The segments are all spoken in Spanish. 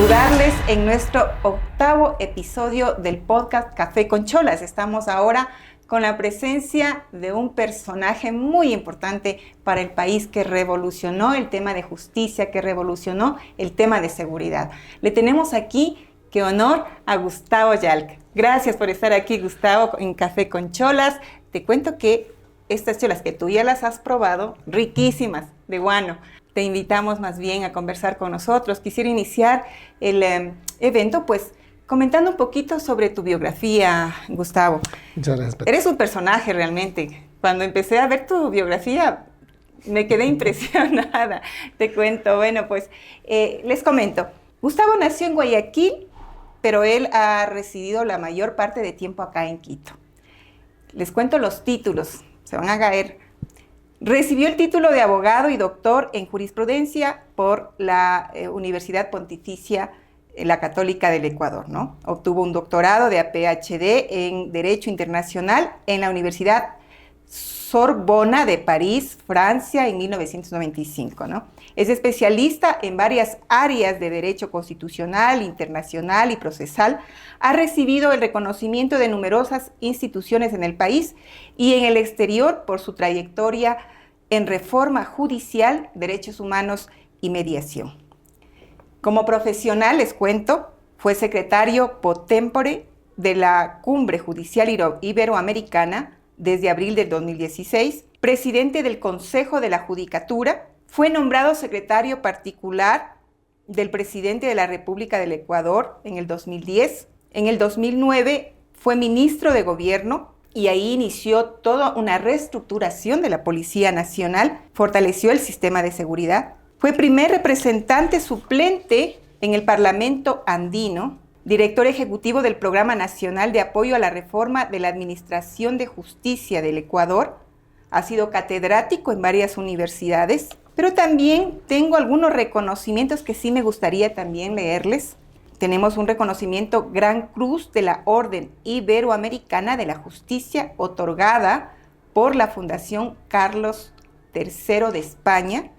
saludarles en nuestro 8º episodio del podcast Café con Cholas. Estamos ahora con la presencia de un personaje muy importante para el país que revolucionó el tema de justicia, que revolucionó el tema de seguridad. Le tenemos aquí, qué honor, a Gustavo Yalc. Gracias por estar aquí, Gustavo, en Café con Cholas. Te cuento que estas cholas que tú ya las has probado, riquísimas, de guano. Te invitamos más bien a conversar con nosotros. Quisiera iniciar el evento, pues, comentando un poquito sobre tu biografía, Gustavo. Muchas gracias, Patricia. Eres un personaje realmente. Cuando empecé a ver tu biografía, me quedé impresionada. Te cuento, bueno, pues, les comento. Gustavo nació en Guayaquil, pero él ha residido la mayor parte de tiempo acá en Quito. Les cuento los títulos, se van a caer. Recibió el título de abogado y doctor en jurisprudencia por la Universidad Pontificia la Católica del Ecuador, ¿no? Obtuvo un doctorado de PhD en Derecho Internacional en la Universidad Sorbona de París, Francia, en 1995, ¿no? Es especialista en varias áreas de derecho constitucional, internacional y procesal. Ha recibido el reconocimiento de numerosas instituciones en el país y en el exterior por su trayectoria en reforma judicial, derechos humanos y mediación. Como profesional, les cuento, fue secretario pro tempore de la Cumbre Judicial Iberoamericana desde abril del 2016, presidente del Consejo de la Judicatura, fue nombrado secretario particular del presidente de la República del Ecuador en el 2010. En el 2009 fue ministro de Gobierno y ahí inició toda una reestructuración de la Policía Nacional, fortaleció el sistema de seguridad. Fue primer representante suplente en el Parlamento andino, director ejecutivo del Programa Nacional de Apoyo a la Reforma de la Administración de Justicia del Ecuador. Ha sido catedrático en varias universidades, pero también tengo algunos reconocimientos que sí me gustaría también leerles. Tenemos un reconocimiento Gran Cruz de la Orden Iberoamericana de la Justicia, otorgada por la Fundación Carlos III de España.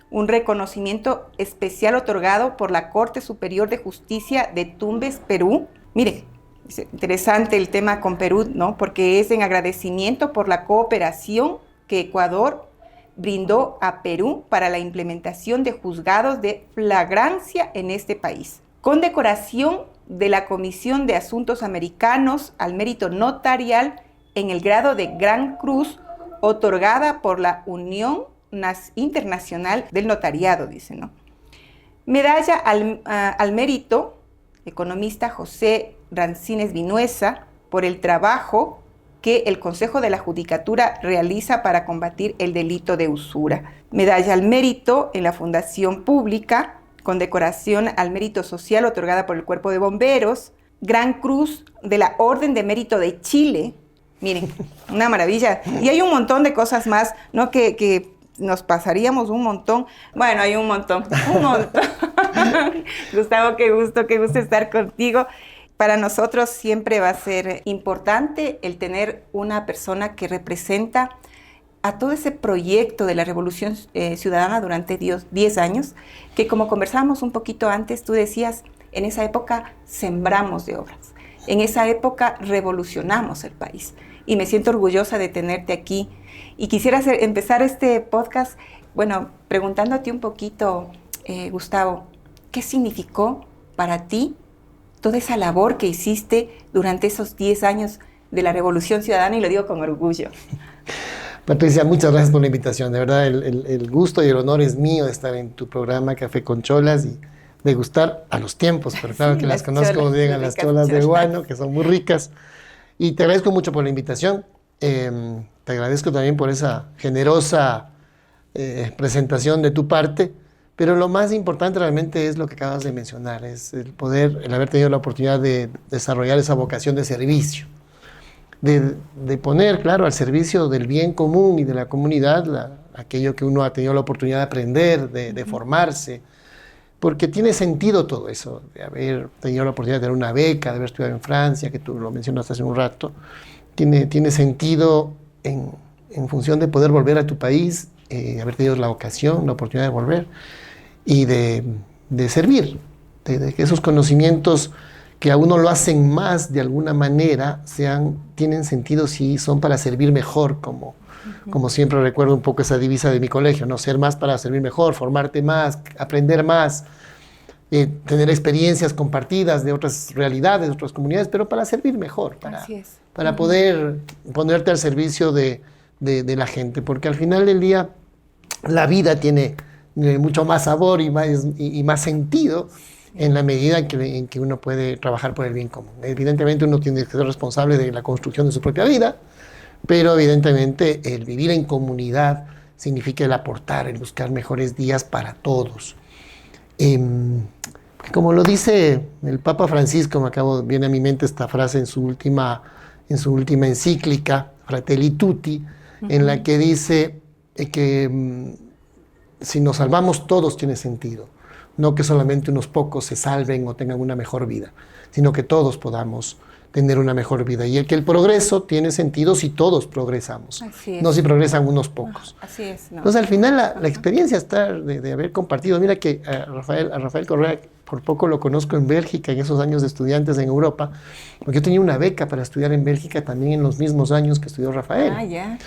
Un reconocimiento especial otorgado por la Corte Superior de Justicia de Tumbes, Perú. Mire, es interesante el tema con Perú, ¿no? Porque es en agradecimiento por la cooperación que Ecuador brindó a Perú para la implementación de juzgados de flagrancia en este país. Condecoración de la Comisión de Asuntos Americanos al Mérito Notarial en el grado de Gran Cruz, otorgada por la Unión Internacional del Notariado, dice, ¿no? Medalla al Mérito, economista José Rancines Vinuesa, por el trabajo que el Consejo de la Judicatura realiza para combatir el delito de usura. Medalla al Mérito en la Fundación Pública, condecoración al Mérito Social otorgada por el Cuerpo de Bomberos, Gran Cruz de la Orden de Mérito de Chile. Miren, una maravilla. Y hay un montón de cosas más, ¿no? Que nos pasaríamos un montón. Bueno, hay un montón. Gustavo, qué gusto estar contigo. Para nosotros siempre va a ser importante el tener una persona que representa a todo ese proyecto de la Revolución Ciudadana durante 10 años, que como conversábamos un poquito antes, tú decías, en esa época sembramos de obras, en esa época revolucionamos el país. Y me siento orgullosa de tenerte aquí. Y quisiera empezar este podcast, bueno, preguntándote un poquito, Gustavo, ¿qué significó para ti toda esa labor que hiciste durante esos 10 años de la Revolución Ciudadana? Y lo digo con orgullo. Patricia, muchas gracias por la invitación. De verdad, el gusto y el honor es mío de estar en tu programa Café con Cholas y degustar a los tiempos, pero claro, sí, que las conozco como llegan las cholas de guano, que son muy ricas. Y te agradezco mucho por la invitación. Te agradezco también por esa generosa presentación de tu parte, pero lo más importante realmente es lo que acabas de mencionar, es el haber tenido la oportunidad de desarrollar esa vocación de servicio, de poner, claro, al servicio del bien común y de la comunidad aquello que uno ha tenido la oportunidad de aprender, de formarse, porque tiene sentido todo eso, de haber tenido la oportunidad de tener una beca, de haber estudiado en Francia, que tú lo mencionaste hace un rato, tiene sentido en función de poder volver a tu país, haber tenido la ocasión, la oportunidad de volver y de servir de que esos conocimientos que a uno lo hacen más de alguna manera, tienen sentido si son para servir mejor, como siempre recuerdo un poco esa divisa de mi colegio, ¿no? Ser más para servir mejor, formarte más, aprender más, tener experiencias compartidas de otras realidades, de otras comunidades, pero para servir mejor, para poder ponerte al servicio de la gente, porque al final del día la vida tiene mucho más sabor y más sentido en la medida en que uno puede trabajar por el bien común. Evidentemente uno tiene que ser responsable de la construcción de su propia vida, pero evidentemente el vivir en comunidad significa el aportar, el buscar mejores días para todos. Como lo dice el Papa Francisco, viene a mi mente esta frase en su última encíclica, Fratelli Tutti, en la que dice que si nos salvamos todos tiene sentido. No que solamente unos pocos se salven o tengan una mejor vida, sino que todos podamos tener una mejor vida. Y que el progreso tiene sentido si todos progresamos, no si progresan unos pocos. Así es, ¿no? Entonces, al final, la experiencia está de haber compartido. Mira que a Rafael Correa, por poco lo conozco en Bélgica, en esos años de estudiantes en Europa, porque yo tenía una beca para estudiar en Bélgica también en los mismos años que estudió Rafael. Ya.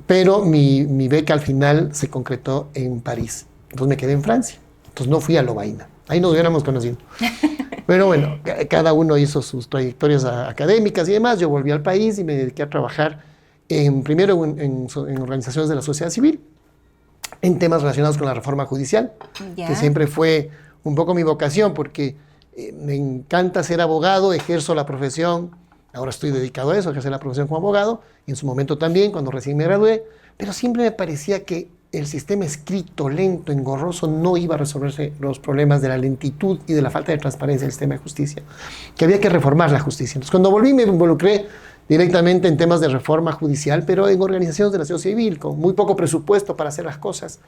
Pero mi beca al final se concretó en París. Entonces me quedé en Francia. Entonces no fui a Lovaina. Ahí nos hubiéramos conocido. Pero bueno, cada uno hizo sus trayectorias académicas y demás. Yo volví al país y me dediqué a trabajar primero en organizaciones de la sociedad civil, en temas relacionados con la reforma judicial, que siempre fue un poco mi vocación, porque me encanta ser abogado, ejerzo la profesión. Ahora estoy dedicado a eso, a ejercer la profesión como abogado, y en su momento también, cuando recién me gradué, pero siempre me parecía que el sistema escrito, lento, engorroso, no iba a resolverse los problemas de la lentitud y de la falta de transparencia del sistema de justicia, que había que reformar la justicia. Entonces, cuando volví me involucré directamente en temas de reforma judicial, pero en organizaciones de la sociedad civil, con muy poco presupuesto para hacer las cosas,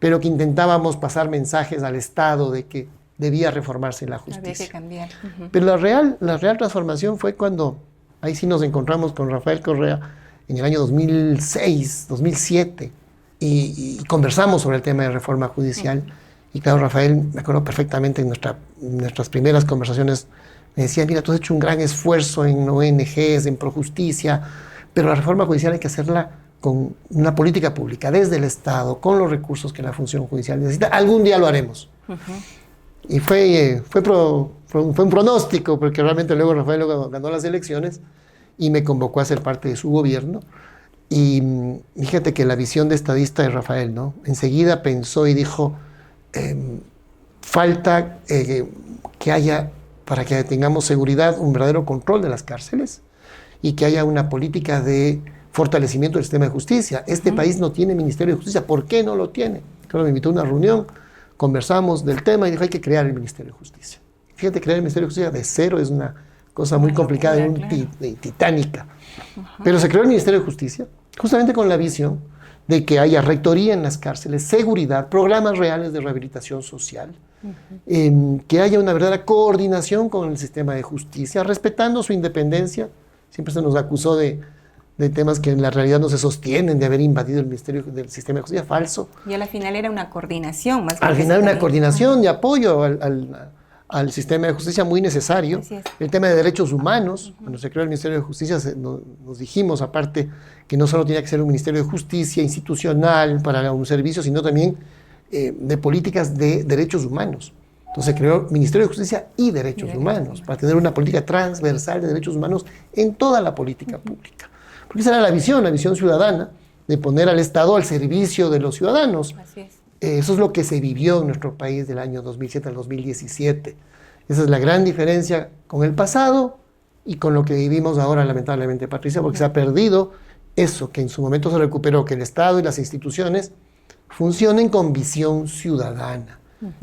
pero que intentábamos pasar mensajes al Estado de que debía reformarse la justicia. Había que cambiar. Pero la real transformación fue cuando, ahí sí nos encontramos con Rafael Correa, en el año 2006, 2007, y conversamos sobre el tema de reforma judicial. Y claro, Rafael, me acuerdo perfectamente en nuestras primeras conversaciones, me decía, mira, tú has hecho un gran esfuerzo en ONGs, en projusticia, pero la reforma judicial hay que hacerla con una política pública, desde el Estado, con los recursos que la función judicial necesita. Algún día lo haremos. Y fue un pronóstico, porque realmente luego Rafael ganó las elecciones y me convocó a ser parte de su gobierno. Y fíjate que la visión de estadista de Rafael, ¿no? Enseguida pensó y dijo, falta que haya, para que tengamos seguridad, un verdadero control de las cárceles y que haya una política de fortalecimiento del sistema de justicia. Este país no tiene Ministerio de Justicia. ¿Por qué no lo tiene? Claro, me invitó a una reunión, conversamos del tema y dijo, hay que crear el Ministerio de Justicia. Fíjate, crear el Ministerio de Justicia de cero es una cosa muy complicada y titánica. Pero se creó el Ministerio de Justicia justamente con la visión de que haya rectoría en las cárceles, seguridad, programas reales de rehabilitación social, que haya una verdadera coordinación con el sistema de justicia, respetando su independencia. Siempre se nos acusó de temas que en la realidad no se sostienen, de haber invadido el Ministerio del Sistema de Justicia, falso. Y a la final era una coordinación más. Al final una coordinación y apoyo al sistema de justicia muy necesario. El tema de derechos humanos, cuando se creó el Ministerio de Justicia nos dijimos aparte que no solo tenía que ser un Ministerio de Justicia institucional para un servicio, sino también de políticas de derechos humanos. Entonces se creó Ministerio de Justicia y Derechos Humanos para tener una política transversal de derechos humanos en toda la política pública. Porque esa era la visión ciudadana, de poner al Estado al servicio de los ciudadanos. Así es. Eso es lo que se vivió en nuestro país del año 2007 al 2017. Esa es la gran diferencia con el pasado y con lo que vivimos ahora, lamentablemente, Patricia, porque se ha perdido eso que en su momento se recuperó, que el Estado y las instituciones funcionen con visión ciudadana,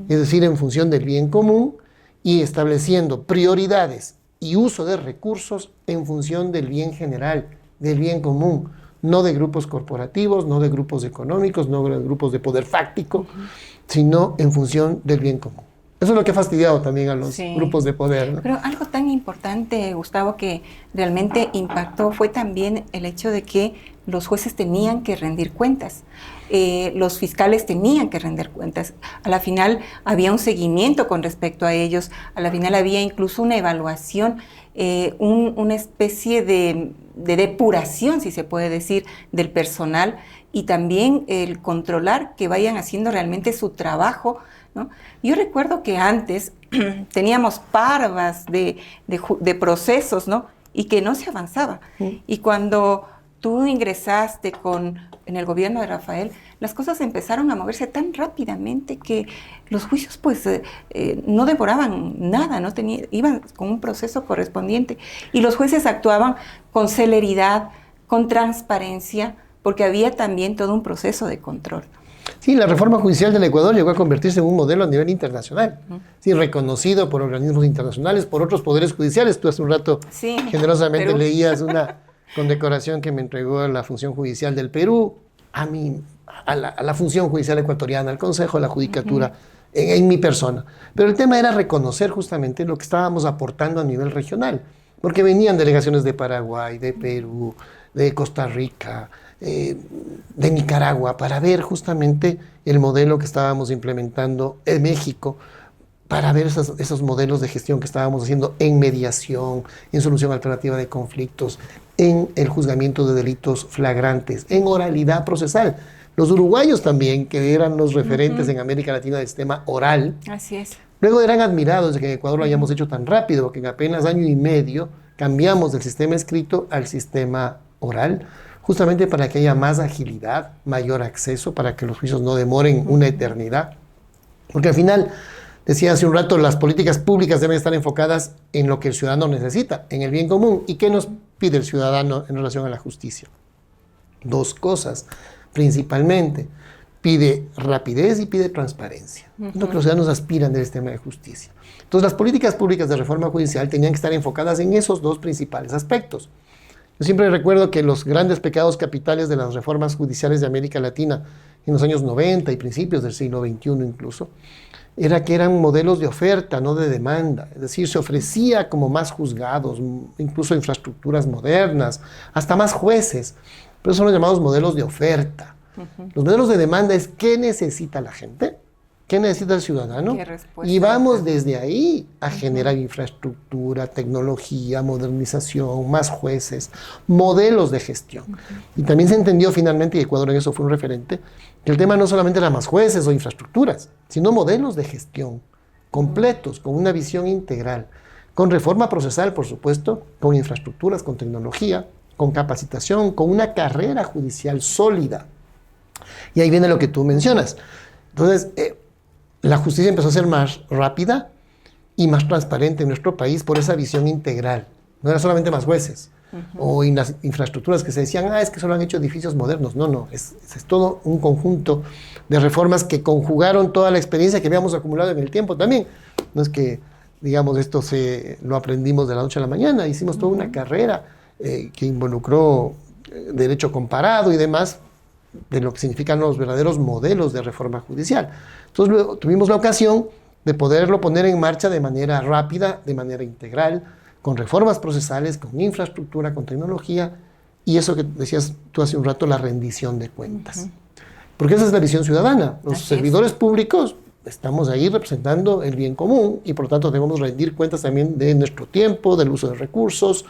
es decir, en función del bien común y estableciendo prioridades y uso de recursos en función del bien general, del bien común, no de grupos corporativos, no de grupos económicos, no de grupos de poder fáctico, sino en función del bien común. Eso es lo que ha fastidiado también a los grupos de poder, ¿no? Pero algo tan importante, Gustavo, que realmente impactó fue también el hecho de que los jueces tenían que rendir cuentas, los fiscales tenían que rendir cuentas. A la final había un seguimiento con respecto a ellos, a la final había incluso una evaluación, una especie de depuración, si se puede decir, del personal, y también el controlar que vayan haciendo realmente su trabajo, ¿no? Yo recuerdo que antes teníamos parvas de procesos, ¿no? Y que no se avanzaba. Y cuando tú ingresaste en el gobierno de Rafael, las cosas empezaron a moverse tan rápidamente que los juicios pues no demoraban nada, iban con un proceso correspondiente. Y los jueces actuaban con celeridad, con transparencia, porque había también todo un proceso de control. Sí, la reforma judicial del Ecuador llegó a convertirse en un modelo a nivel internacional, sí, reconocido por organismos internacionales, por otros poderes judiciales. Tú hace un rato generosamente Perú. Leías una condecoración que me entregó la Función Judicial del Perú, a la Función Judicial Ecuatoriana, al Consejo de la Judicatura, en mi persona. Pero el tema era reconocer justamente lo que estábamos aportando a nivel regional, porque venían delegaciones de Paraguay, de Perú, de Costa Rica, de Nicaragua, para ver justamente el modelo que estábamos implementando en México, para ver esos modelos de gestión que estábamos haciendo en mediación, en solución alternativa de conflictos, en el juzgamiento de delitos flagrantes, en oralidad procesal. Los uruguayos también, que eran los referentes en América Latina del sistema oral, así es. Luego eran admirados de que en Ecuador lo hayamos hecho tan rápido, que en apenas año y medio cambiamos del sistema escrito al sistema oral, justamente para que haya más agilidad, mayor acceso, para que los juicios no demoren una eternidad. Porque al final, decía hace un rato, las políticas públicas deben estar enfocadas en lo que el ciudadano necesita, en el bien común. ¿Y qué nos pide el ciudadano en relación a la justicia? Dos cosas, principalmente. Pide rapidez y pide transparencia. Es lo que los ciudadanos aspiran del sistema de justicia. Entonces, las políticas públicas de reforma judicial tenían que estar enfocadas en esos dos principales aspectos. Yo siempre recuerdo que los grandes pecados capitales de las reformas judiciales de América Latina en los años 90 y principios del siglo XXI incluso, era que eran modelos de oferta, no de demanda. Es decir, se ofrecía como más juzgados, incluso infraestructuras modernas, hasta más jueces. Pero son los llamados modelos de oferta. Los modelos de demanda es qué necesita la gente, qué necesita el ciudadano, y vamos desde ahí a generar infraestructura, tecnología, modernización, más jueces, modelos de gestión. Y también se entendió finalmente, y Ecuador en eso fue un referente, que el tema no solamente era más jueces o infraestructuras, sino modelos de gestión completos, con una visión integral, con reforma procesal, por supuesto, con infraestructuras, con tecnología, con capacitación, con una carrera judicial sólida. Y ahí viene lo que tú mencionas. Entonces, la justicia empezó a ser más rápida y más transparente en nuestro país por esa visión integral. No era solamente más jueces o las infraestructuras que se decían, es que solo han hecho edificios modernos. No, es todo un conjunto de reformas que conjugaron toda la experiencia que habíamos acumulado en el tiempo también. No es que, digamos, esto lo aprendimos de la noche a la mañana, hicimos toda una carrera que involucró derecho comparado y demás, de lo que significan los verdaderos modelos de reforma judicial. Entonces luego tuvimos la ocasión de poderlo poner en marcha de manera rápida, de manera integral, con reformas procesales, con infraestructura, con tecnología, y eso que decías tú hace un rato, la rendición de cuentas. Porque esa es la visión ciudadana. Los servidores públicos estamos ahí representando el bien común y por lo tanto debemos rendir cuentas también de nuestro tiempo, del uso de recursos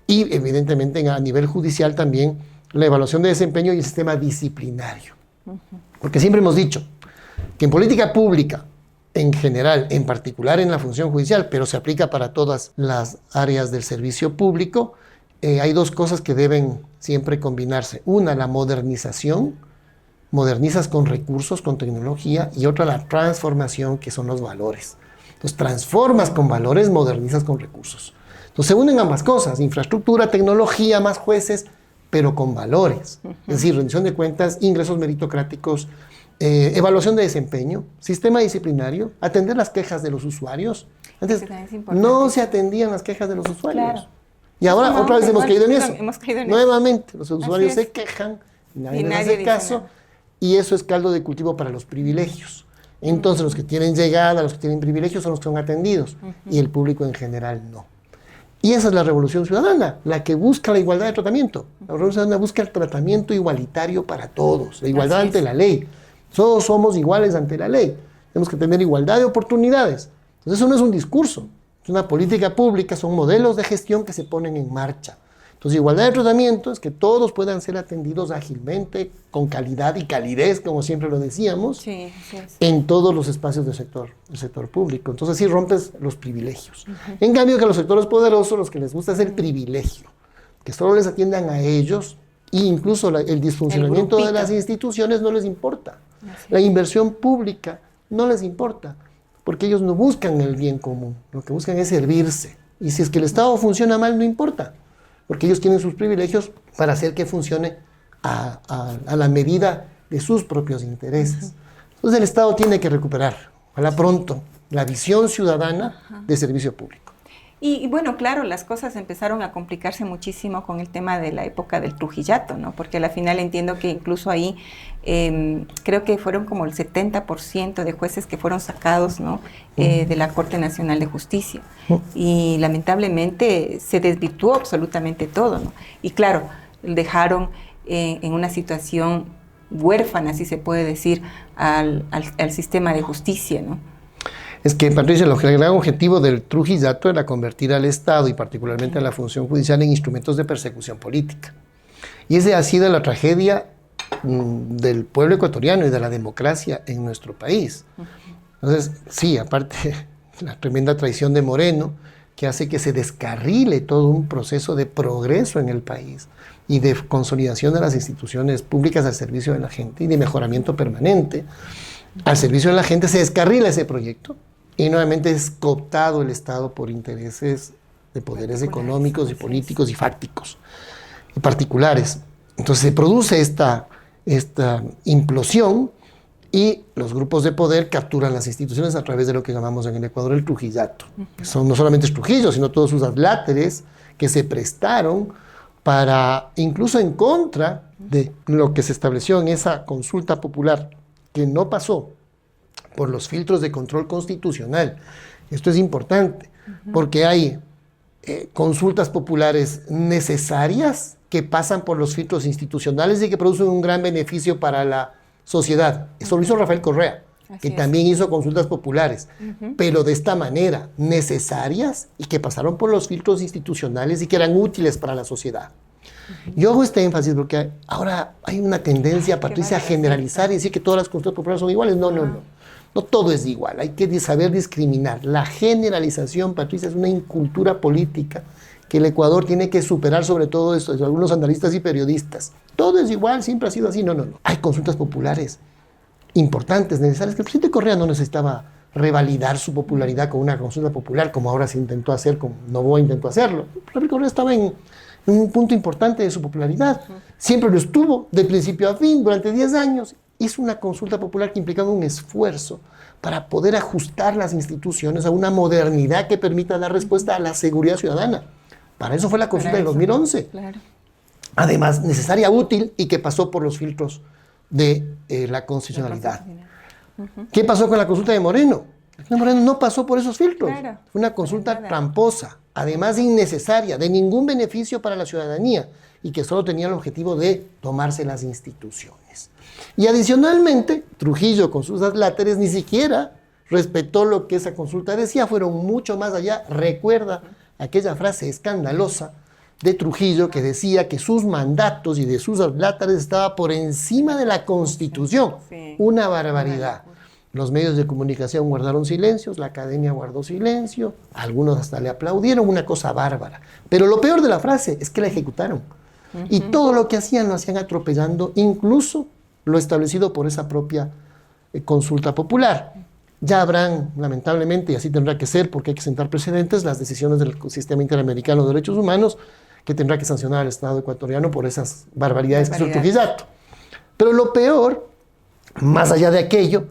y evidentemente a nivel judicial también la evaluación de desempeño y el sistema disciplinario. Porque siempre hemos dicho que en política pública, en general, en particular en la función judicial, pero se aplica para todas las áreas del servicio público, hay dos cosas que deben siempre combinarse. Una, la modernización, modernizas con recursos, con tecnología, y otra, la transformación, que son los valores. Entonces, transformas con valores, modernizas con recursos. Entonces, se unen ambas cosas, infraestructura, tecnología, más jueces, pero con valores. Es decir, rendición de cuentas, ingresos meritocráticos, evaluación de desempeño, sistema disciplinario, atender las quejas de los usuarios. Antes no se atendían las quejas de los usuarios. Claro. Y ahora otra vez hemos caído en eso. Nuevamente, los usuarios se quejan, nadie les hace caso, y eso es caldo de cultivo para los privilegios. Entonces, los que tienen llegada, los que tienen privilegios son los que son atendidos, y el público en general no. Y esa es la Revolución Ciudadana, la que busca la igualdad de tratamiento. La Revolución Ciudadana busca el tratamiento igualitario para todos, la igualdad ante la ley. Todos somos iguales ante la ley. Tenemos que tener igualdad de oportunidades. Entonces eso no es un discurso, es una política pública, son modelos de gestión que se ponen en marcha. Entonces igualdad de tratamiento es que todos puedan ser atendidos ágilmente, con calidad y calidez, como siempre lo decíamos, en todos los espacios del sector público. Entonces así rompes los privilegios. En cambio que a los sectores poderosos, los que les gusta es el privilegio, que solo les atiendan a ellos, e incluso el disfuncionamiento de las instituciones no les importa. La inversión pública no les importa, porque ellos no buscan el bien común, lo que buscan es servirse. Y si es que el Estado funciona mal, no importa, porque ellos tienen sus privilegios para hacer que funcione a la medida de sus propios intereses. Entonces el Estado tiene que recuperar, ojalá pronto, la visión ciudadana de servicio público. Y bueno, claro, las cosas empezaron a complicarse muchísimo con el tema de la época del Trujillato, ¿no? Porque a la final entiendo que incluso ahí creo que fueron como el 70% de jueces que fueron sacados, ¿no? De la Corte Nacional de Justicia. Y lamentablemente se desvirtuó absolutamente todo, ¿no? Y claro, dejaron en una situación huérfana, si se puede decir, al sistema de justicia, ¿no? Es que, Patricia, el gran objetivo del Trujillato era convertir al Estado y particularmente a la función judicial en instrumentos de persecución política. Y esa ha sido la tragedia del pueblo ecuatoriano y de la democracia en nuestro país. Entonces, sí, aparte la tremenda traición de Moreno, que hace que se descarrile todo un proceso de progreso en el país y de consolidación de las instituciones públicas al servicio de la gente y de mejoramiento permanente al servicio de la gente, se descarrila ese proyecto. Y nuevamente es cooptado el Estado por intereses de poderes económicos y políticos y fácticos y particulares. Entonces se produce esta implosión y los grupos de poder capturan las instituciones a través de lo que llamamos en el Ecuador el Trujillato. Que son no solamente Trujillo, sino todos sus adláteres que se prestaron para, incluso en contra de lo que se estableció en esa consulta popular, que no pasó por los filtros de control constitucional. Esto es importante, porque hay consultas populares necesarias que pasan por los filtros institucionales y que producen un gran beneficio para la sociedad. Eso lo hizo Rafael Correa, que también hizo consultas populares, pero de esta manera, necesarias y que pasaron por los filtros institucionales y que eran útiles para la sociedad. Yo hago este énfasis porque ahora hay una tendencia, Patricia, a generalizar y decir que todas las consultas populares son iguales. No todo es igual, hay que saber discriminar. La generalización, Patricia, es una incultura política que el Ecuador tiene que superar, sobre todo esto, algunos analistas y periodistas. Todo es igual, siempre ha sido así. No. Hay consultas populares importantes, necesarias, que el presidente Correa no necesitaba revalidar su popularidad con una consulta popular, como ahora se intentó hacer, como Noboa intentó hacerlo. El presidente Correa estaba en un punto importante de su popularidad. Siempre lo estuvo, de principio a fin, durante 10 años. Hizo una consulta popular que implicaba un esfuerzo para poder ajustar las instituciones a una modernidad que permita dar respuesta a la seguridad ciudadana. Para eso fue la consulta del 2011. Claro. Además, necesaria, útil y que pasó por los filtros de la constitucionalidad. ¿Qué pasó con la consulta de Moreno? La consulta de Moreno no pasó por esos filtros. Claro. Fue una consulta tramposa, además innecesaria, de ningún beneficio para la ciudadanía y que solo tenía el objetivo de tomarse las instituciones. Y adicionalmente, Trujillo con sus adláteres ni siquiera respetó lo que esa consulta decía, fueron mucho más allá. Recuerda aquella frase escandalosa de Trujillo que decía que sus mandatos y de sus adláteres estaba por encima de la Constitución. Sí. Una barbaridad. Los medios de comunicación guardaron silencios, la academia guardó silencio, algunos hasta le aplaudieron, una cosa bárbara. Pero lo peor de la frase es que la ejecutaron. Y todo lo que hacían lo hacían atropellando, incluso lo establecido por esa propia consulta popular. Ya habrán, lamentablemente, y así tendrá que ser, porque hay que sentar precedentes, las decisiones del Sistema Interamericano de Derechos Humanos, que tendrá que sancionar al Estado ecuatoriano por esas barbaridades que hizo el Trujillato. Pero lo peor, más allá de aquello,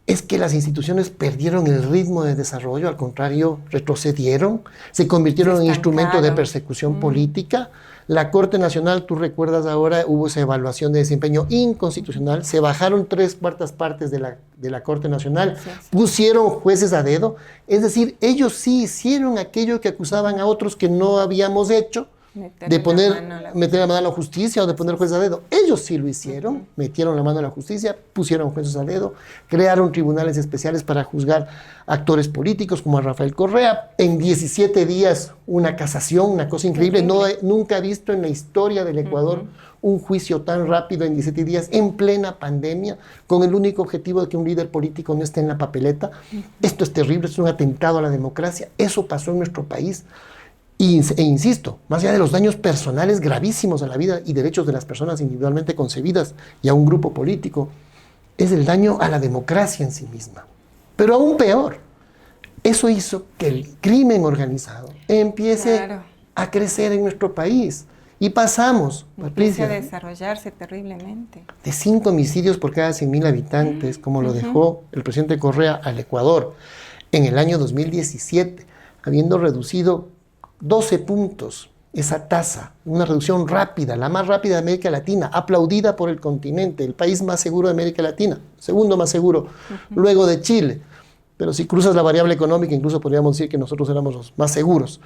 es que las instituciones perdieron el ritmo de desarrollo, al contrario, retrocedieron, se convirtieron en instrumento de persecución política. La Corte Nacional, tú recuerdas ahora, hubo esa evaluación de desempeño inconstitucional, se bajaron 3/4 partes de la Corte Nacional, pusieron jueces a dedo, es decir, ellos sí hicieron aquello que acusaban a otros que no habíamos hecho, de meter la mano a la justicia o de poner jueces a dedo. Ellos sí lo hicieron, metieron la mano a la justicia, pusieron jueces a dedo, crearon tribunales especiales para juzgar actores políticos como a Rafael Correa. En 17 días una casación, una cosa increíble. Nunca he visto en la historia del Ecuador un juicio tan rápido en 17 días, en plena pandemia, con el único objetivo de que un líder político no esté en la papeleta. Esto es terrible, es un atentado a la democracia. Eso pasó en nuestro país. E insisto, más allá de los daños personales gravísimos a la vida y derechos de las personas individualmente concebidas y a un grupo político, es el daño a la democracia en sí misma. Pero aún peor, eso hizo que el crimen organizado empiece a crecer en nuestro país. Y pasamos, Patricia, a desarrollarse terriblemente. De 5 homicidios por cada 100.000 habitantes, como lo dejó el presidente Correa al Ecuador en el año 2017, habiendo reducido 12 puntos esa tasa, una reducción rápida, la más rápida de América Latina, aplaudida por el continente, el país más seguro de América Latina, segundo más seguro, luego de Chile. Pero si cruzas la variable económica, incluso podríamos decir que nosotros éramos los más seguros.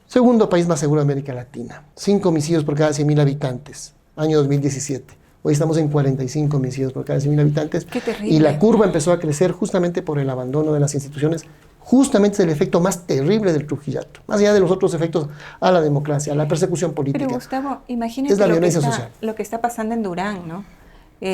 Segundo país más seguro de América Latina, 5 homicidios por cada 100.000 habitantes, año 2017. Hoy estamos en 45 homicidios por cada 100.000 habitantes. ¡Qué terrible! Y la curva empezó a crecer justamente por el abandono de las instituciones. Justamente es el efecto más terrible del Trujillato, más allá de los otros efectos a la democracia, a la persecución política. Pero Gustavo, imagínate es la violencia social. Lo que está pasando en Durán, ¿no?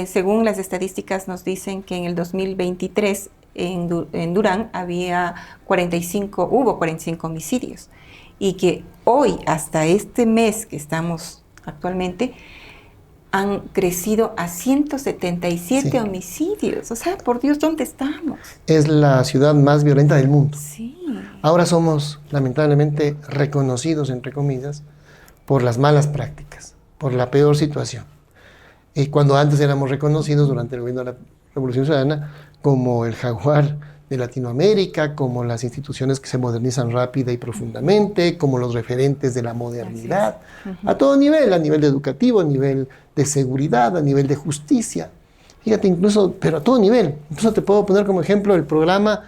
Según las estadísticas nos dicen que en el 2023 en Durán hubo 45 homicidios y que hoy, hasta este mes que estamos actualmente, han crecido a 177 homicidios. O sea, por Dios, ¿dónde estamos? Es la ciudad más violenta del mundo. Sí. Ahora somos, lamentablemente, reconocidos, entre comillas, por las malas prácticas, por la peor situación. Cuando antes éramos reconocidos durante el gobierno de la Revolución Ciudadana como el jaguar de Latinoamérica, como las instituciones que se modernizan rápida y profundamente, como los referentes de la modernidad, a todo nivel, a nivel educativo, a nivel de seguridad, a nivel de justicia. Fíjate, incluso, pero a todo nivel. Incluso te puedo poner como ejemplo el programa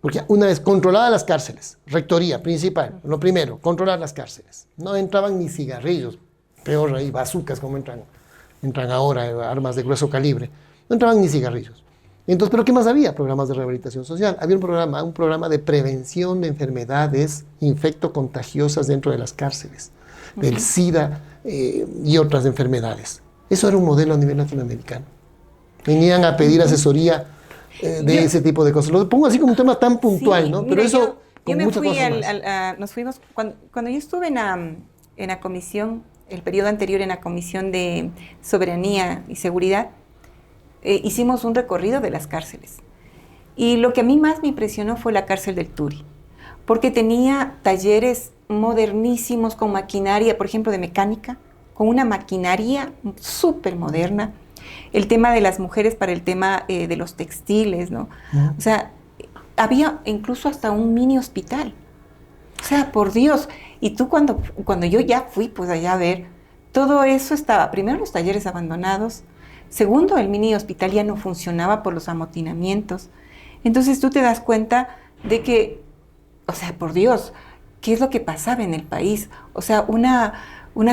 porque una vez controladas las cárceles, rectoría principal, lo primero, controlar las cárceles. No entraban ni cigarrillos, peor ahí, bazucas como entran ahora, armas de grueso calibre. No entraban ni cigarrillos. Entonces, ¿pero qué más había? Programas de rehabilitación social. Había un programa de prevención de enfermedades infectocontagiosas dentro de las cárceles, del SIDA y otras enfermedades. Eso era un modelo a nivel latinoamericano. Venían a pedir asesoría de ese tipo de cosas. Lo pongo así como un tema tan puntual, ¿no? Pero eso yo me fui nos fuimos, cuando yo estuve en la comisión, el periodo anterior en la Comisión de Soberanía y Seguridad, hicimos un recorrido de las cárceles. Y lo que a mí más me impresionó fue la cárcel del Turi, porque tenía talleres modernísimos con maquinaria, por ejemplo, de mecánica, con una maquinaria súper moderna. El tema de las mujeres para el tema de los textiles, ¿no? O sea, había incluso hasta un mini hospital. O sea, por Dios. Y tú cuando yo ya fui pues allá a ver, todo eso estaba, primero los talleres abandonados, segundo el mini hospital ya no funcionaba por los amotinamientos. Entonces tú te das cuenta de que, o sea, por Dios, ¿qué es lo que pasaba en el país? O sea, una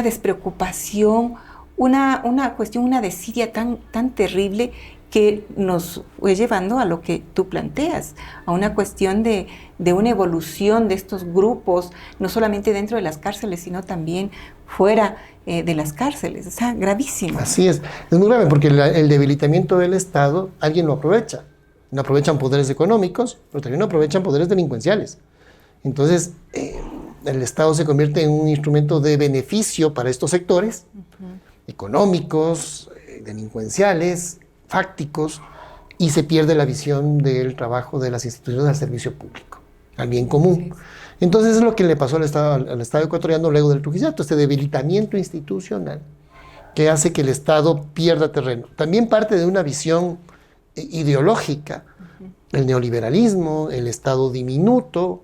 despreocupación, una cuestión, una desidia tan terrible que nos fue llevando a lo que tú planteas, a una cuestión de una evolución de estos grupos, no solamente dentro de las cárceles, sino también fuera de las cárceles. O sea, gravísimo. Así es muy grave porque el debilitamiento del Estado, alguien lo aprovecha. No aprovechan poderes económicos, pero también no aprovechan poderes delincuenciales. Entonces, el Estado se convierte en un instrumento de beneficio para estos sectores económicos, delincuenciales, fácticos, y se pierde la visión del trabajo de las instituciones al servicio público, al bien común. Entonces es lo que le pasó al Estado ecuatoriano luego del Trujillato, este debilitamiento institucional que hace que el Estado pierda terreno. También parte de una visión ideológica, el neoliberalismo, el Estado diminuto,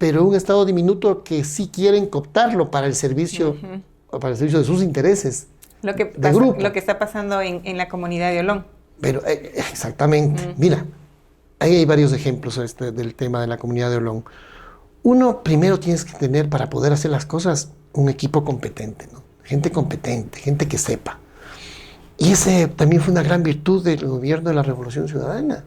pero un Estado diminuto que sí quieren cooptarlo para el servicio, para el servicio de sus intereses. Lo que está pasando en la comunidad de Olón. Pero exactamente. Mira, ahí hay varios ejemplos del tema de la comunidad de Olón. Uno, primero tienes que tener, para poder hacer las cosas, un equipo competente, ¿no? Gente competente, gente que sepa. Y ese también fue una gran virtud del gobierno de la Revolución Ciudadana,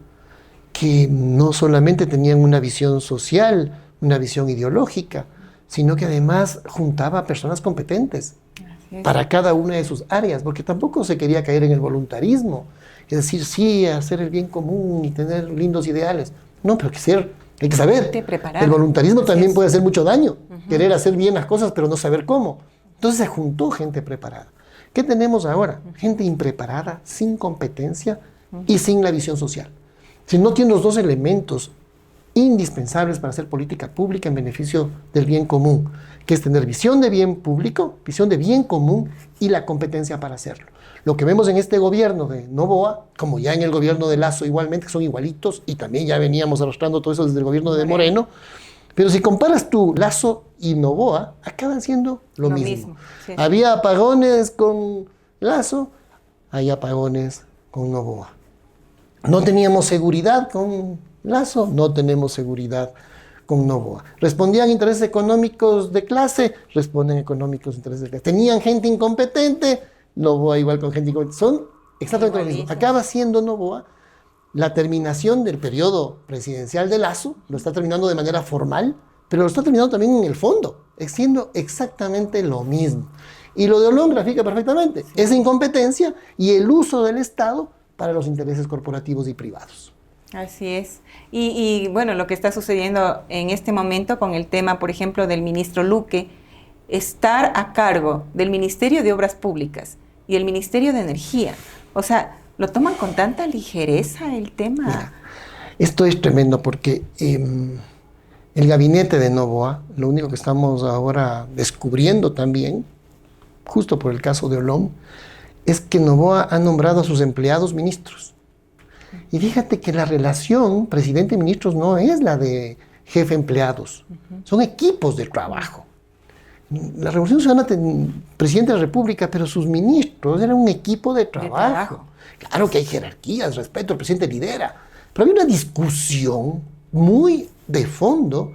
que no solamente tenían una visión social, una visión ideológica, sino que además juntaba a personas competentes para cada una de sus áreas, porque tampoco se quería caer en el voluntarismo, es decir, sí, hacer el bien común y tener lindos ideales. No, pero hay que saber. El voluntarismo también puede hacer mucho daño, querer hacer bien las cosas, pero no saber cómo. Entonces se juntó gente preparada. ¿Qué tenemos ahora? Gente impreparada, sin competencia y sin la visión social. Si no tiene los dos elementos indispensables para hacer política pública en beneficio del bien común, que es tener visión de bien público, visión de bien común y la competencia para hacerlo. Lo que vemos en este gobierno de Noboa, como ya en el gobierno de Lasso igualmente, que son igualitos, y también ya veníamos arrastrando todo eso desde el gobierno de Moreno, pero si comparas tú Lasso y Noboa, acaban siendo lo mismo. Sí. Había apagones con Lasso, hay apagones con Noboa. No teníamos seguridad con Lasso, no tenemos seguridad con Noboa. Respondían intereses económicos de clase, responden económicos intereses de clase. Tenían gente incompetente, Noboa igual con gente incompetente. Son exactamente lo mismo. Acaba siendo Noboa la terminación del periodo presidencial de Lasso, lo está terminando de manera formal, pero lo está terminando también en el fondo, siendo exactamente lo mismo. Y lo de Olón grafica perfectamente esa incompetencia y el uso del Estado para los intereses corporativos y privados. Así es. Y bueno, lo que está sucediendo en este momento con el tema, por ejemplo, del ministro Luque, estar a cargo del Ministerio de Obras Públicas y el Ministerio de Energía. O sea, ¿lo toman con tanta ligereza el tema? Mira, esto es tremendo porque el gabinete de Noboa, lo único que estamos ahora descubriendo también, justo por el caso de Olón, es que Noboa ha nombrado a sus empleados ministros. Y fíjate que la relación presidente-ministros no es la de jefe-empleados, son equipos de trabajo. La Revolución Ciudadana, presidente de la República, pero sus ministros eran un equipo de trabajo. Claro que hay jerarquías, respeto, el presidente lidera, pero había una discusión muy de fondo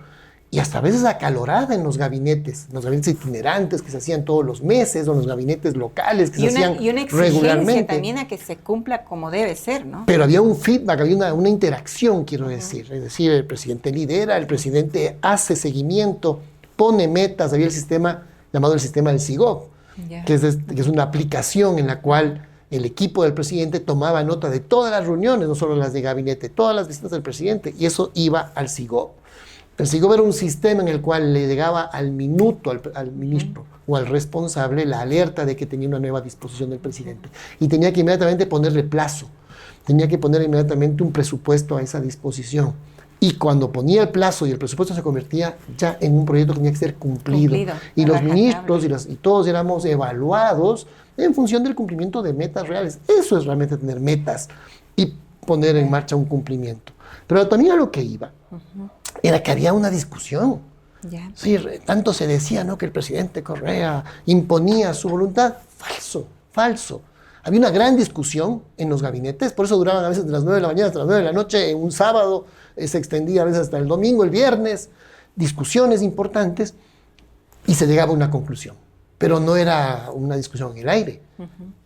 y hasta a veces acalorada en los gabinetes itinerantes que se hacían todos los meses, o en los gabinetes locales que se hacían regularmente. Y una exigencia también a que se cumpla como debe ser, ¿no? Pero había un feedback, había una interacción, quiero decir. Es decir, el presidente lidera, el presidente hace seguimiento, pone metas. Había el sistema llamado el sistema del SIGOP, que es una aplicación en la cual el equipo del presidente tomaba nota de todas las reuniones, no solo las de gabinete, todas las visitas del presidente, y eso iba al SIGOP. El SIGOP era un sistema en el cual le llegaba al minuto al ministro o al responsable la alerta de que tenía una nueva disposición del presidente. Y tenía que inmediatamente ponerle plazo, tenía que poner inmediatamente un presupuesto a esa disposición. Y cuando ponía el plazo y el presupuesto se convertía ya en un proyecto que tenía que ser cumplido. Y los ministros y todos éramos evaluados en función del cumplimiento de metas reales. Eso es realmente tener metas y poner en marcha un cumplimiento. Pero también a lo que iba era que había una discusión. Sí, tanto se decía, ¿no?, que el presidente Correa imponía su voluntad. Falso. Había una gran discusión en los gabinetes, por eso duraban a veces de las 9 de la mañana hasta las 9 de la noche, en un sábado, se extendía a veces hasta el domingo, el viernes, discusiones importantes, y se llegaba a una conclusión. Pero no era una discusión en el aire.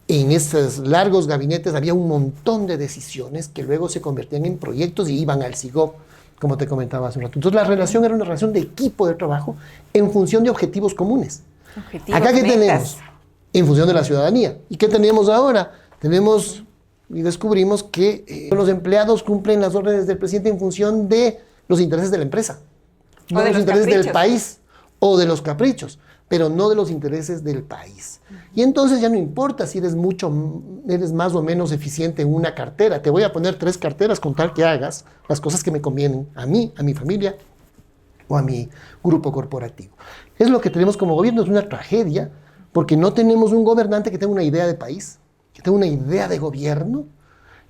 En esos largos gabinetes había un montón de decisiones que luego se convertían en proyectos y iban al SIGOP, como te comentaba hace un rato. Entonces la relación era una relación de equipo de trabajo en función de objetivos comunes. Acá, ¿qué tenemos? En función de la ciudadanía. ¿Y qué tenemos ahora? Tenemos y descubrimos que los empleados cumplen las órdenes del presidente en función de los intereses de la empresa, no de los intereses del país o de los caprichos, pero no de los intereses del país. Y entonces ya no importa si eres más o menos eficiente en una cartera. Te voy a poner 3 carteras con tal que hagas las cosas que me convienen a mí, a mi familia o a mi grupo corporativo. Es lo que tenemos como gobierno, es una tragedia, porque no tenemos un gobernante que tenga una idea de país, que tenga una idea de gobierno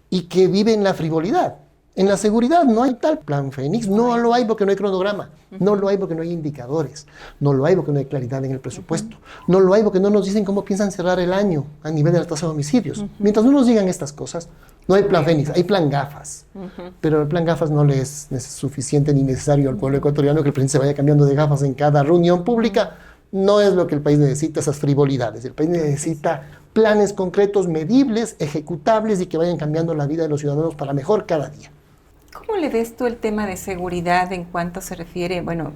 y que vive en la frivolidad. En la seguridad no hay tal plan Fénix, no lo hay porque no hay cronograma, no lo hay porque no hay indicadores, no lo hay porque no hay claridad en el presupuesto, no lo hay porque no nos dicen cómo piensan cerrar el año a nivel de la tasa de homicidios. Mientras no nos digan estas cosas, no hay plan Fénix, hay plan gafas. Pero el plan gafas no le es suficiente ni necesario al pueblo ecuatoriano que el presidente se vaya cambiando de gafas en cada reunión pública. No es lo que el país necesita, esas frivolidades. El país necesita planes concretos, medibles, ejecutables y que vayan cambiando la vida de los ciudadanos para mejor cada día. ¿Cómo le ves tú el tema de seguridad en cuanto se refiere, bueno,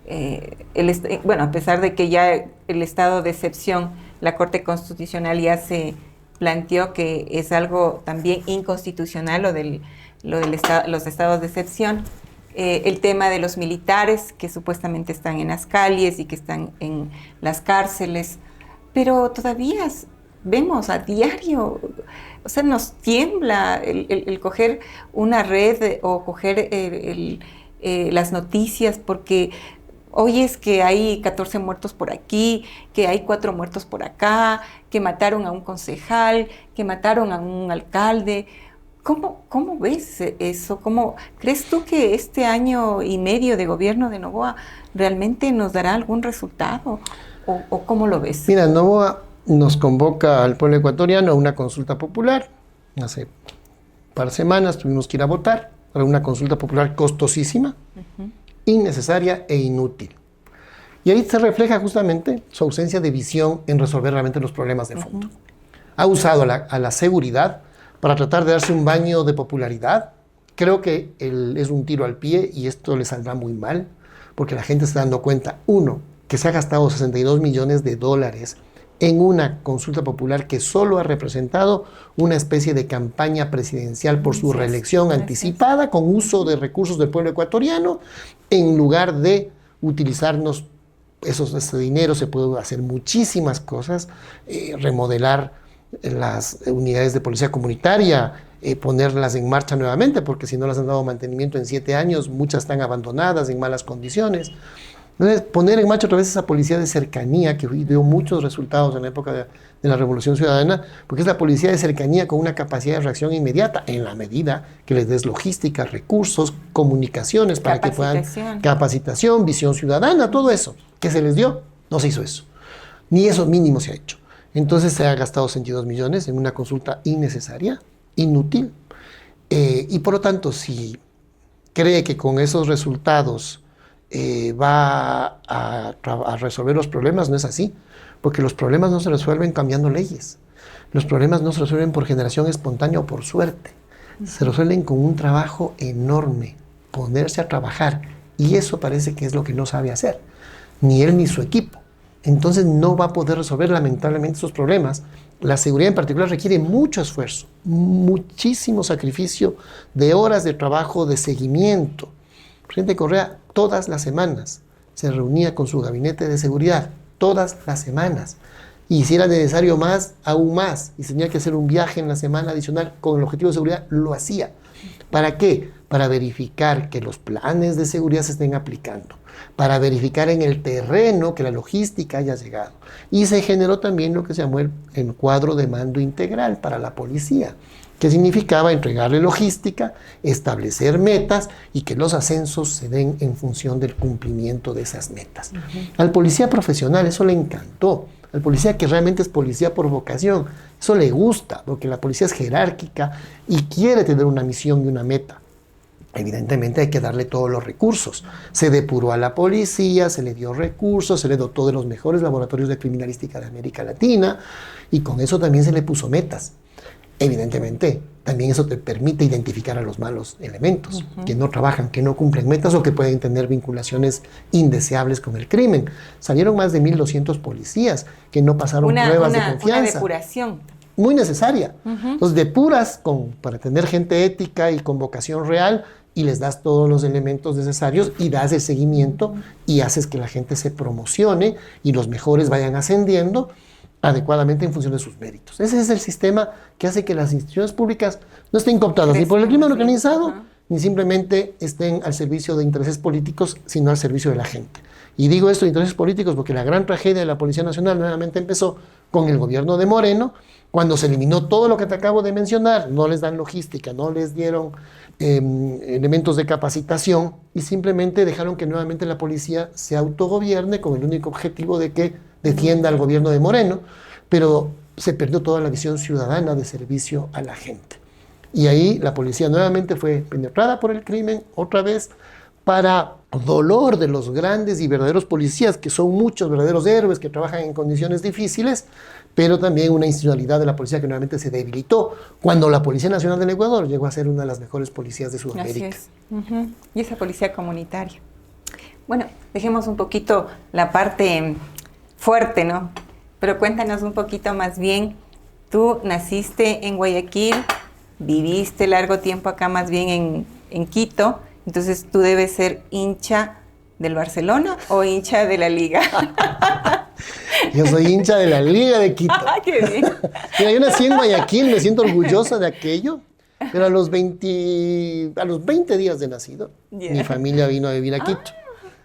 a pesar de que ya el estado de excepción, la Corte Constitucional ya se planteó que es algo también inconstitucional los estados de excepción, el tema de los militares que supuestamente están en las calles y que están en las cárceles, pero todavía vemos a diario, o sea, nos tiembla el coger una red o coger las noticias porque hoy es que hay 14 muertos por aquí, que hay 4 muertos por acá, que mataron a un concejal, que mataron a un alcalde. ¿Cómo ves eso? ¿Crees tú que este año y medio de gobierno de Noboa realmente nos dará algún resultado? ¿O cómo lo ves? Mira, Noboa nos convoca al pueblo ecuatoriano a una consulta popular. Hace un par de semanas tuvimos que ir a votar para una consulta popular costosísima, innecesaria e inútil. Y ahí se refleja justamente su ausencia de visión en resolver realmente los problemas de fondo. Ha usado a la seguridad para tratar de darse un baño de popularidad. Creo que es un tiro al pie y esto le saldrá muy mal, porque la gente se está dando cuenta, uno, que se ha gastado $62 millones en una consulta popular que solo ha representado una especie de campaña presidencial por su reelección anticipada con uso de recursos del pueblo ecuatoriano, en lugar de utilizarnos ese dinero. Se puede hacer muchísimas cosas, remodelar las unidades de policía comunitaria, ponerlas en marcha nuevamente, porque si no las han dado mantenimiento en 7 años, muchas están abandonadas en malas condiciones. Entonces, poner en marcha otra vez esa policía de cercanía que dio muchos resultados en la época de la Revolución Ciudadana, porque es la policía de cercanía con una capacidad de reacción inmediata, en la medida que les des logística, recursos, comunicaciones para que puedan, capacitación, visión ciudadana, todo eso que se les dio, no se hizo eso. Ni eso mínimo se ha hecho. Entonces se ha gastado 62 millones en una consulta innecesaria, inútil, y por lo tanto, si cree que con esos resultados va a resolver los problemas, no es así, porque los problemas no se resuelven cambiando leyes, los problemas no se resuelven por generación espontánea o por suerte, se resuelven con un trabajo enorme, ponerse a trabajar, y eso parece que es lo que no sabe hacer, ni él ni su equipo. Entonces no va a poder resolver lamentablemente esos problemas. La seguridad en particular requiere mucho esfuerzo, muchísimo sacrificio de horas de trabajo, de seguimiento. El presidente Correa todas las semanas se reunía con su gabinete de seguridad, todas las semanas. Y si era necesario más, aún más. Y si tenía que hacer un viaje en la semana adicional con el objetivo de seguridad, lo hacía. ¿Para qué? Para verificar que los planes de seguridad se estén aplicando, para verificar en el terreno que la logística haya llegado. Y se generó también lo que se llamó el cuadro de mando integral para la policía, que significaba entregarle logística, establecer metas y que los ascensos se den en función del cumplimiento de esas metas. Al policía profesional eso le encantó. Al policía que realmente es policía por vocación, eso le gusta, porque la policía es jerárquica y quiere tener una misión y una meta. Evidentemente hay que darle todos los recursos. Se depuró a la policía, se le dio recursos, se le dotó de los mejores laboratorios de criminalística de América Latina y con eso también se le puso metas. Evidentemente, también eso te permite identificar a los malos elementos, que no trabajan, que no cumplen metas o que pueden tener vinculaciones indeseables con el crimen. Salieron más de 1.200 policías que no pasaron pruebas de confianza. Una depuración. Muy necesaria. Entonces, depuras para tener gente ética y con vocación real y les das todos los elementos necesarios y das el seguimiento y haces que la gente se promocione y los mejores vayan ascendiendo adecuadamente en función de sus méritos. Ese es el sistema que hace que las instituciones públicas no estén cooptadas ni por el crimen organizado, ni simplemente estén al servicio de intereses políticos, sino al servicio de la gente. Y digo esto de intereses políticos porque la gran tragedia de la Policía Nacional nuevamente empezó con el gobierno de Moreno, cuando se eliminó todo lo que te acabo de mencionar, no les dan logística, no les dieron elementos de capacitación y simplemente dejaron que nuevamente la policía se autogobierne con el único objetivo de que defienda al gobierno de Moreno, pero se perdió toda la visión ciudadana de servicio a la gente. Y ahí la policía nuevamente fue penetrada por el crimen, otra vez, para dolor de los grandes y verdaderos policías, que son muchos verdaderos héroes que trabajan en condiciones difíciles, pero también una institucionalidad de la policía que nuevamente se debilitó cuando la Policía Nacional del Ecuador llegó a ser una de las mejores policías de Sudamérica. Así es. Y esa policía comunitaria. Bueno, dejemos un poquito la parte fuerte, ¿no? Pero cuéntanos un poquito más bien. Tú naciste en Guayaquil, viviste largo tiempo acá más bien en Quito, entonces tú debes ser hincha del Barcelona o hincha de la Liga. Yo soy hincha de la Liga de Quito. ¡Qué bien! Mira, yo nací en Guayaquil, me siento orgullosa de aquello, pero a los 20 días de nacido, mi familia vino a vivir a Quito.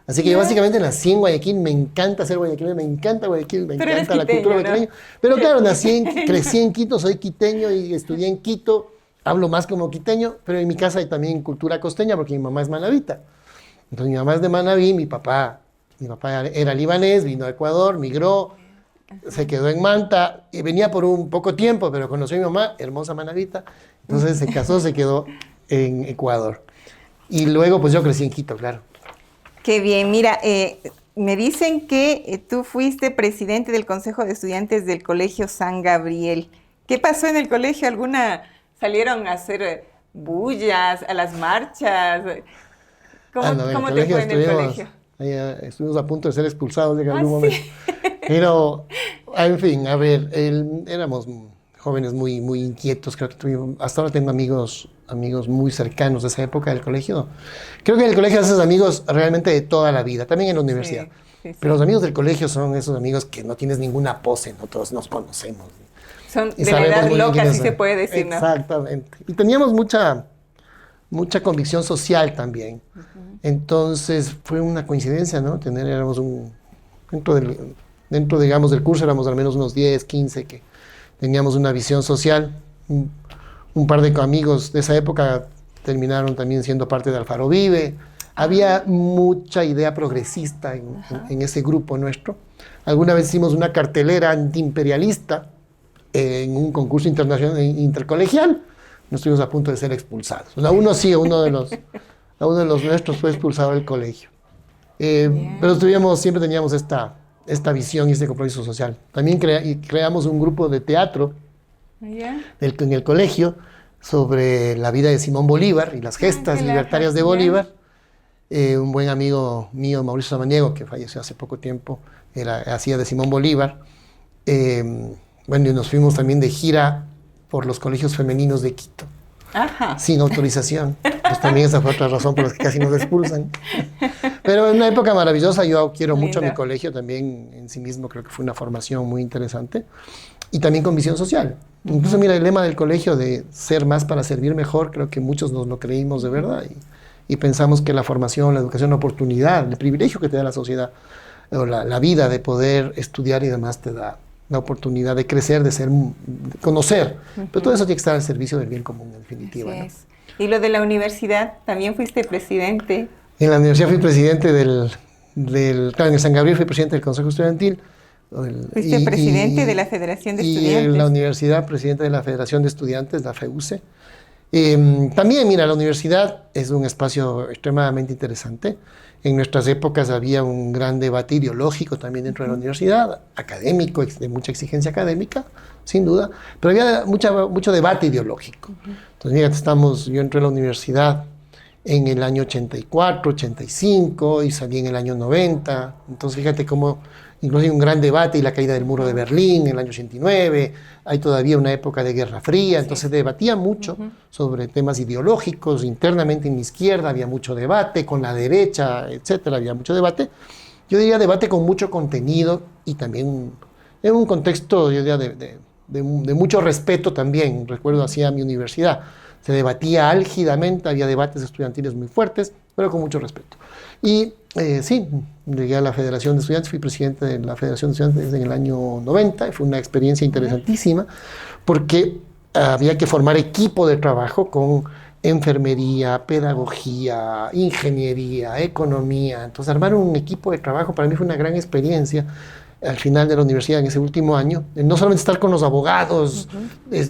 Así que yo básicamente nací en Guayaquil, me encanta ser guayaquileño, me encanta Guayaquil, me encanta la cultura guayaquileña. Pero claro, crecí en Quito, soy quiteño y estudié en Quito, hablo más como quiteño, pero en mi casa hay también cultura costeña porque mi mamá es manabita. Entonces mi mamá es de Manabí, mi papá era libanés, vino a Ecuador, migró, se quedó en Manta, y venía por un poco tiempo, pero conoció a mi mamá, hermosa manabita, entonces se casó, se quedó en Ecuador. Y luego pues yo crecí en Quito, claro. Qué bien, mira, me dicen que tú fuiste presidente del Consejo de Estudiantes del Colegio San Gabriel. ¿Qué pasó en el colegio? ¿Salieron a hacer bullas, a las marchas? ¿Cómo te fue en el colegio? Estuvimos a punto de ser expulsados en algún momento. Pero, en fin, a ver, éramos jóvenes muy, muy inquietos. Creo que hasta ahora tengo amigos muy cercanos de esa época del colegio. Creo que en el colegio haces amigos realmente de toda la vida, también en la universidad. Sí. Pero los amigos del colegio son esos amigos que no tienes ninguna pose, no todos nos conocemos. Son de la edad loca, así se puede decir, ¿no? Exactamente. Y teníamos mucha convicción social también. Entonces fue una coincidencia, ¿no? Dentro, digamos, del curso éramos al menos unos 10, 15 que teníamos una visión social. Un par de amigos de esa época terminaron también siendo parte de Alfaro Vive. Había mucha idea progresista en ese grupo nuestro. Alguna vez hicimos una cartelera antiimperialista en un concurso internacional intercolegial. No estuvimos a punto de ser expulsados. O sea, uno de los nuestros fue expulsado del colegio. Pero siempre teníamos esta visión y este compromiso social. También creamos un grupo de teatro en el colegio sobre la vida de Simón Bolívar y las gestas libertarias de Bolívar. Un buen amigo mío, Mauricio Samaniego, que falleció hace poco tiempo, hacía de Simón Bolívar. Bueno, y nos fuimos también de gira por los colegios femeninos de Quito, sin autorización. Pues también esa fue otra razón por la que casi nos expulsan. Pero en una época maravillosa, yo quiero mucho a mi colegio también en sí mismo, creo que fue una formación muy interesante. Y también con visión social. Incluso mira, el lema del colegio de ser más para servir mejor, creo que muchos nos lo creímos de verdad y pensamos que la formación, la educación, la oportunidad, el privilegio que te da la sociedad, o la vida de poder estudiar y demás te da la oportunidad de crecer, de conocer. Pero todo eso tiene que estar al servicio del bien común, en definitiva. Así es. ¿Y lo de la universidad? ¿También fuiste presidente? En la universidad fui presidente claro, en el San Gabriel fui presidente del Consejo Estudiantil. Fuiste presidente de la Federación de Estudiantes. Y en la universidad, presidente de la Federación de Estudiantes, la FEUCE. También, mira, la universidad es un espacio extremadamente interesante. En nuestras épocas había un gran debate ideológico también dentro de la universidad, académico, de mucha exigencia académica, sin duda, pero había mucho debate ideológico. Entonces, mira, yo entré a la universidad en el año 84, 85 y salí en el año 90. Entonces, fíjate cómo incluso hay un gran debate y la caída del muro de Berlín en el año 89, hay todavía una época de Guerra Fría, entonces se debatía mucho sobre temas ideológicos, internamente en la izquierda había mucho debate, con la derecha, etcétera, había mucho debate. Yo diría debate con mucho contenido y también en un contexto, yo diría, de mucho respeto también, recuerdo hacia mi universidad, se debatía álgidamente, había debates estudiantiles muy fuertes, pero con mucho respeto. Y Sí, llegué a la Federación de Estudiantes, fui presidente de la Federación de Estudiantes en el año 90, y fue una experiencia interesantísima porque había que formar equipo de trabajo con enfermería, pedagogía, ingeniería, economía. Entonces, armar un equipo de trabajo para mí fue una gran experiencia al final de la universidad en ese último año. No solamente estar con los abogados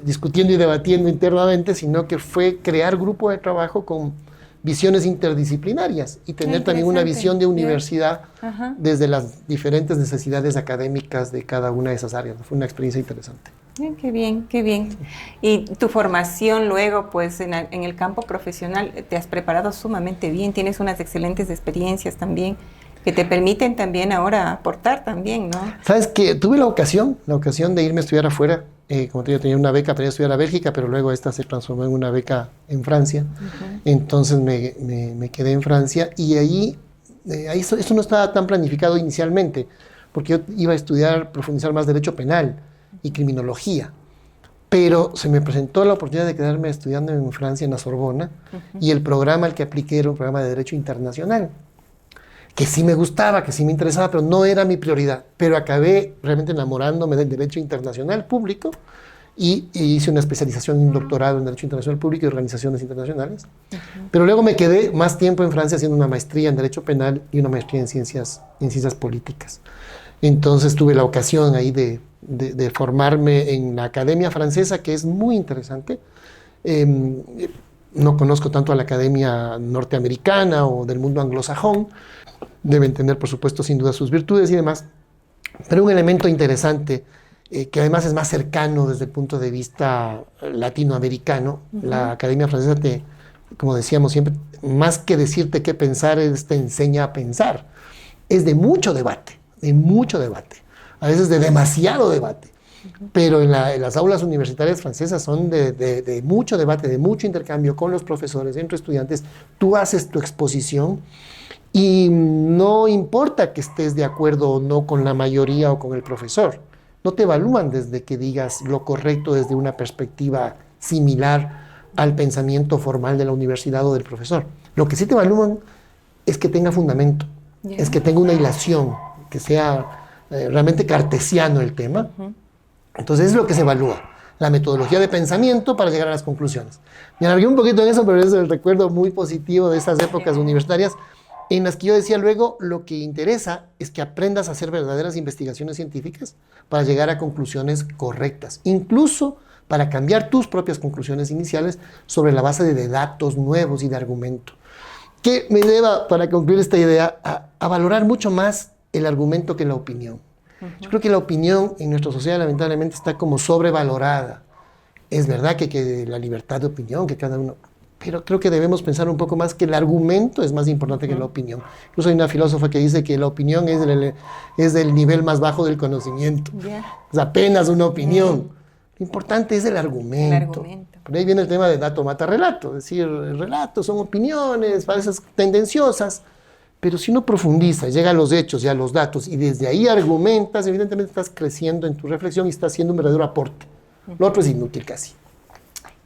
discutiendo y debatiendo internamente, sino que fue crear grupo de trabajo con visiones interdisciplinarias y tener también una visión de universidad desde las diferentes necesidades académicas de cada una de esas áreas. Fue una experiencia interesante. Qué bien, qué bien. Y tu formación luego, pues en el campo profesional, te has preparado sumamente bien, tienes unas excelentes experiencias también, que te permiten también ahora aportar también, ¿no? Sabes que tuve la ocasión de irme a estudiar afuera. Como te digo, tenía una beca para ir a estudiar a Bélgica, pero luego esta se transformó en una beca en Francia. Entonces me quedé en Francia y ahí eso no estaba tan planificado inicialmente, porque yo iba a estudiar, profundizar más derecho penal y criminología. Pero se me presentó la oportunidad de quedarme estudiando en Francia, en la Sorbona, y el programa al que apliqué era un programa de Derecho Internacional, que sí me gustaba, que sí me interesaba, pero no era mi prioridad. Pero acabé realmente enamorándome del Derecho Internacional Público y hice una especialización y un doctorado en Derecho Internacional Público y Organizaciones Internacionales. Pero luego me quedé más tiempo en Francia haciendo una maestría en Derecho Penal y una maestría en Ciencias Políticas. Entonces tuve la ocasión ahí de formarme en la Academia Francesa, que es muy interesante. No conozco tanto a la Academia norteamericana o del mundo anglosajón. Deben tener, por supuesto, sin duda sus virtudes y demás. Pero un elemento interesante, que además es más cercano desde el punto de vista latinoamericano, la Academia Francesa como decíamos siempre, más que decirte qué pensar, te enseña a pensar. Es de mucho debate, a veces de demasiado debate. Pero en las aulas universitarias francesas son de mucho debate, de mucho intercambio con los profesores, entre estudiantes. Tú haces tu exposición y no importa que estés de acuerdo o no con la mayoría o con el profesor. No te evalúan desde que digas lo correcto desde una perspectiva similar al pensamiento formal de la universidad o del profesor. Lo que sí te evalúan es que tenga fundamento, es que tenga una hilación, que sea realmente cartesiano el tema. Entonces es lo que se evalúa, la metodología de pensamiento para llegar a las conclusiones. Me alargué un poquito en eso, pero es el recuerdo muy positivo de esas épocas universitarias en las que yo decía luego, lo que interesa es que aprendas a hacer verdaderas investigaciones científicas para llegar a conclusiones correctas, incluso para cambiar tus propias conclusiones iniciales sobre la base de datos nuevos y de argumento. Que me lleva, para concluir esta idea, a valorar mucho más el argumento que la opinión. Yo creo que la opinión en nuestra sociedad lamentablemente está como sobrevalorada. Es verdad que la libertad de opinión, que cada uno... Pero creo que debemos pensar un poco más que el argumento es más importante que la opinión. Incluso hay una filósofa que dice que la opinión es el nivel más bajo del conocimiento. Es apenas una opinión. Lo importante es el argumento. Por ahí viene el tema de dato mata relato. Es decir, el relato son opiniones, a veces tendenciosas, pero si uno profundiza, llega a los hechos y a los datos y desde ahí argumentas, evidentemente estás creciendo en tu reflexión y estás haciendo un verdadero aporte. Lo otro es inútil casi.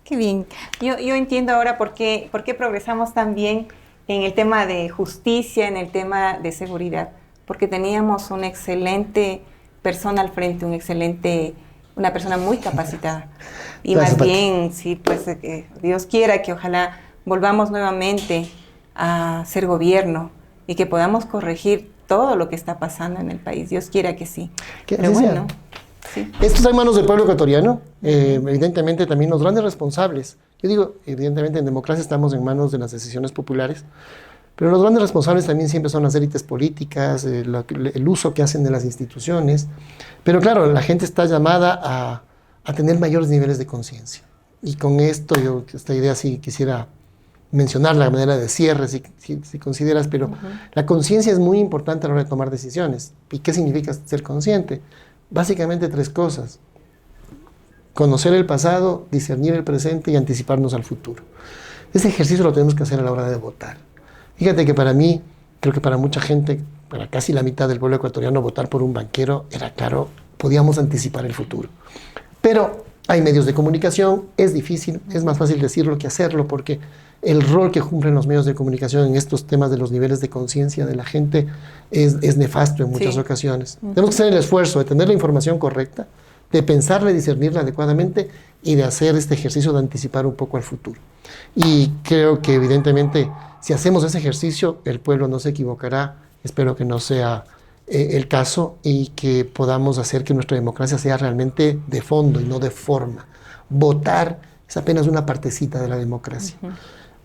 Qué bien. Yo entiendo ahora por qué progresamos tan bien en el tema de justicia, en el tema de seguridad, porque teníamos una excelente persona al frente, una persona muy capacitada. Y gracias, más bien, sí, pues Dios quiera que ojalá volvamos nuevamente a ser gobierno y que podamos corregir todo lo que está pasando en el país. Dios quiera que sí. Pero bueno... Sí. Esto está en manos del pueblo ecuatoriano, evidentemente también los grandes responsables. Yo digo, evidentemente en democracia estamos en manos de las decisiones populares, pero los grandes responsables también siempre son las élites políticas, el uso que hacen de las instituciones. Pero claro, la gente está llamada a tener mayores niveles de conciencia. Y con esto, esta idea sí quisiera mencionar la manera de cierre, si consideras, pero la conciencia es muy importante a la hora de tomar decisiones. ¿Y qué significa ser consciente? Básicamente 3 cosas: conocer el pasado, discernir el presente y anticiparnos al futuro. Ese ejercicio lo tenemos que hacer a la hora de votar. Fíjate que para mí, creo que para mucha gente, para casi la mitad del pueblo ecuatoriano, votar por un banquero era claro, podíamos anticipar el futuro. Pero hay medios de comunicación, es difícil, es más fácil decirlo que hacerlo, porque el rol que cumplen los medios de comunicación en estos temas de los niveles de conciencia de la gente es nefasto en muchas ocasiones. Tenemos que hacer el esfuerzo de tener la información correcta, de pensarla y discernirla adecuadamente y de hacer este ejercicio de anticipar un poco al futuro. Y creo que evidentemente si hacemos ese ejercicio el pueblo no se equivocará, espero que no sea el caso y que podamos hacer que nuestra democracia sea realmente de fondo y no de forma. Votar es apenas una partecita de la democracia,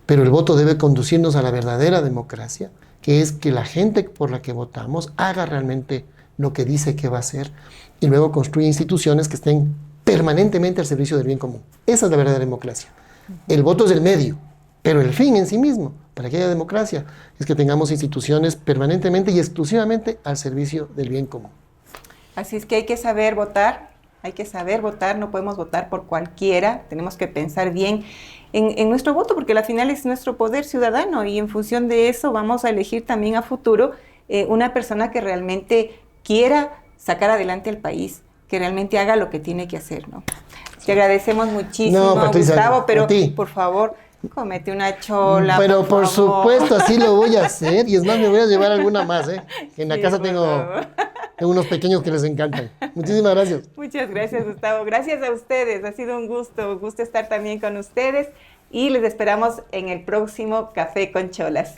pero el voto debe conducirnos a la verdadera democracia, que es que la gente por la que votamos haga realmente lo que dice que va a hacer y luego construye instituciones que estén permanentemente al servicio del bien común. Esa es la verdadera democracia. El voto es el medio, pero el fin en sí mismo, para que haya democracia, es que tengamos instituciones permanentemente y exclusivamente al servicio del bien común. Así es que hay que saber votar, no podemos votar por cualquiera, tenemos que pensar bien en nuestro voto, porque al final es nuestro poder ciudadano y en función de eso vamos a elegir también a futuro una persona que realmente quiera sacar adelante al país, que realmente haga lo que tiene que hacer, ¿no? Te agradecemos muchísimo, Patricia, Gustavo, pero por favor, cómete una chola. Pero por supuesto, así lo voy a hacer. Y es más, me voy a llevar alguna más, que en la casa tengo unos pequeños que les encantan. Muchísimas gracias. Muchas gracias, Gustavo. Gracias a ustedes. Ha sido un gusto estar también con ustedes. Y les esperamos en el próximo Café con Cholas.